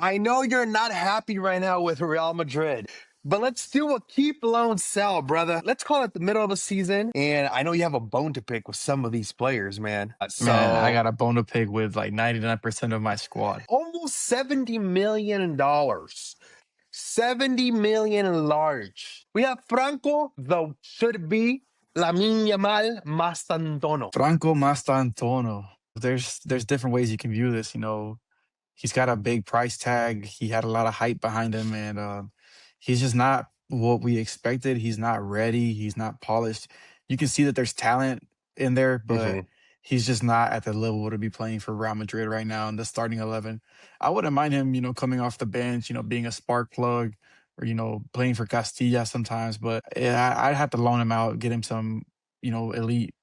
I know you're not happy right now with Real Madrid, but let's do a keep, loan, sell, brother. Let's call it the middle of the season. And I know you have a bone to pick with some of these players, man. Man, I So got a bone to pick with like 99% of my squad. almost $70 million. $70 million in large. We have Franco, the should be Lamine Yamal Mastantono. Franco Mastantono. There's different ways you can view this. He's got a big price tag. He had a lot of hype behind him, and he's just not what we expected. He's not ready. He's not polished. You can see that there's talent in there, but Mhm. he's just not at the level to be playing for Real Madrid right now in the starting 11. I wouldn't mind him, coming off the bench, being a spark plug or, playing for Castilla sometimes. But yeah, I'd have to loan him out, get him some, elite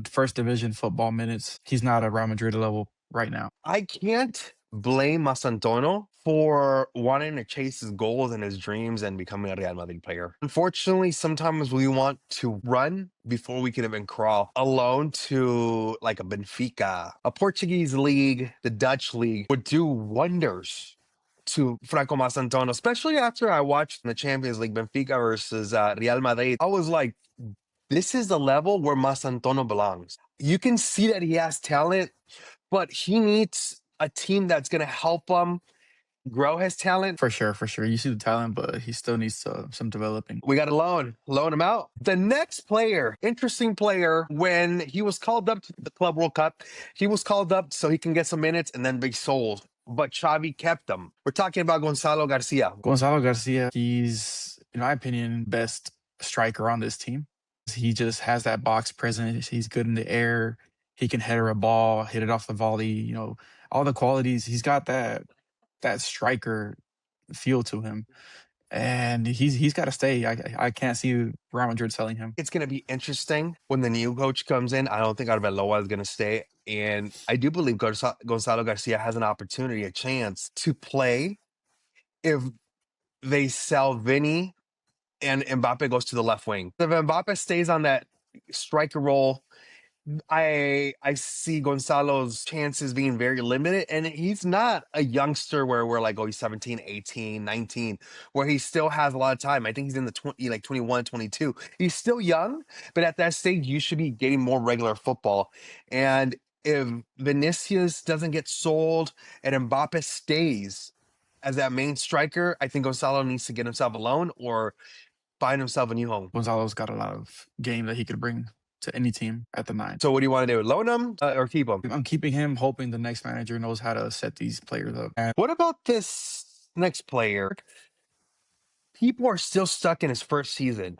first division football minutes. He's not at Real Madrid level right now. I can't blame Masantono for wanting to chase his goals and his dreams and becoming a Real Madrid player. Unfortunately, sometimes we want to run before we can even crawl. A loan to like a Benfica, a Portuguese league, the Dutch league would do wonders to Franco Masantono, especially after I watched the Champions League Benfica versus Real Madrid. I was like, this is the level where Masantono belongs. You can see that he has talent, but he needs a team that's going to help him grow his talent. For sure, for sure. You see the talent, but he still needs some developing. We got to loan him out. The next player, interesting player, when he was called up to the Club World Cup, he was called up so he can get some minutes and then be sold. But Xavi kept him. We're talking about Gonzalo Garcia. Gonzalo Garcia, he's, in my opinion, best striker on this team. He just has that box presence. He's good in the air. He can header a ball, hit it off the volley. All the qualities. He's got that striker feel to him, and he's got to stay. I can't see Real Madrid selling him. It's going to be interesting when the new coach comes in. I don't think Arbeloa is going to stay. And I do believe Gonzalo Garcia has an opportunity, a chance to play if they sell Vinny and Mbappe goes to the left wing. If Mbappe stays on that striker role, I see Gonzalo's chances being very limited, and he's not a youngster where we're like, oh, he's 17, 18, 19, where he still has a lot of time. I think he's in the 21, 22. He's still young, but at that stage, you should be getting more regular football. And if Vinicius doesn't get sold and Mbappe stays as that main striker, I think Gonzalo needs to get himself a loan or find himself a new home. Gonzalo's got a lot of game that he could bring to any team at the 9. So what do you want to do? Loan him or keep him? I'm keeping him, hoping the next manager knows how to set these players up. And what about this next player? People are still stuck in his first season,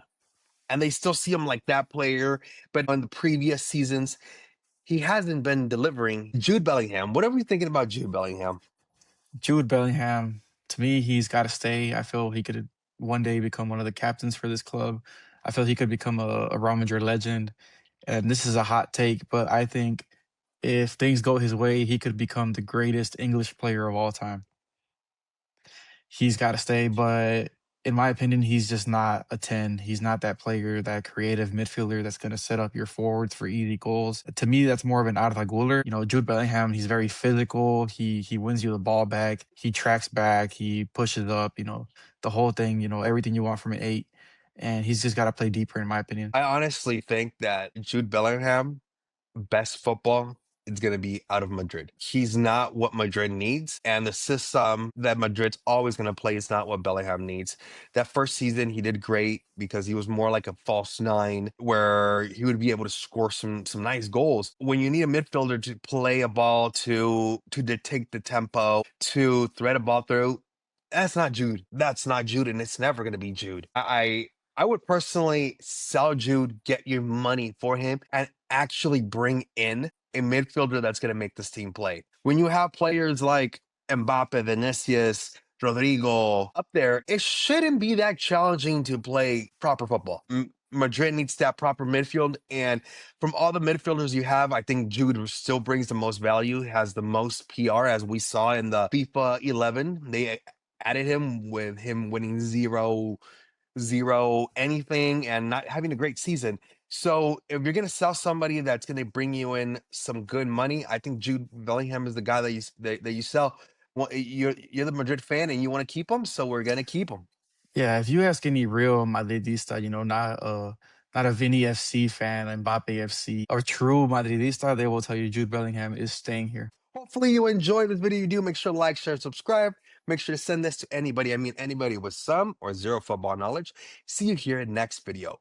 and they still see him like that player. But on the previous seasons, he hasn't been delivering. Jude Bellingham. What are we thinking about Jude Bellingham? Jude Bellingham, to me, he's got to stay. I feel he could one day become one of the captains for this club. I feel he could become a Real Madrid legend. And this is a hot take, but I think if things go his way, he could become the greatest English player of all time. He's got to stay, but in my opinion, he's just not a 10. He's not that player, that creative midfielder that's going to set up your forwards for easy goals. To me, that's more of an Arda Güler. Jude Bellingham, he's very physical. He wins you the ball back. He tracks back. He pushes up, the whole thing, everything you want from an 8. And he's just got to play deeper, in my opinion. I honestly think that Jude Bellingham, best football, is going to be out of Madrid. He's not what Madrid needs, and the system that Madrid's always going to play is not what Bellingham needs. That first season, he did great because he was more like a false 9 where he would be able to score some nice goals. When you need a midfielder to play a ball, to dictate the tempo, to thread a ball through, that's not Jude. That's not Jude, and it's never going to be Jude. I would personally sell Jude, get your money for him, and actually bring in a midfielder that's going to make this team play. When you have players like Mbappe, Vinicius, Rodrigo up there, it shouldn't be that challenging to play proper football. Madrid needs that proper midfield, and from all the midfielders you have, I think Jude still brings the most value, has the most PR, as we saw in the FIFA 11. They added him with him winning zero anything and not having a great season. So if you're going to sell somebody that's going to bring you in some good money, I think Jude Bellingham is the guy that you sell. Well, you're the Madrid fan and you want to keep him, so we're gonna keep him. Yeah, if you ask any real Madridista, not a Vinny FC fan, Mbappe FC, or true Madridista, they will tell you Jude Bellingham is staying here. Hopefully you enjoyed this video. You do make sure to like, share, subscribe. Make sure to send this to anybody. I mean, anybody with some or zero football knowledge. See you here in next video.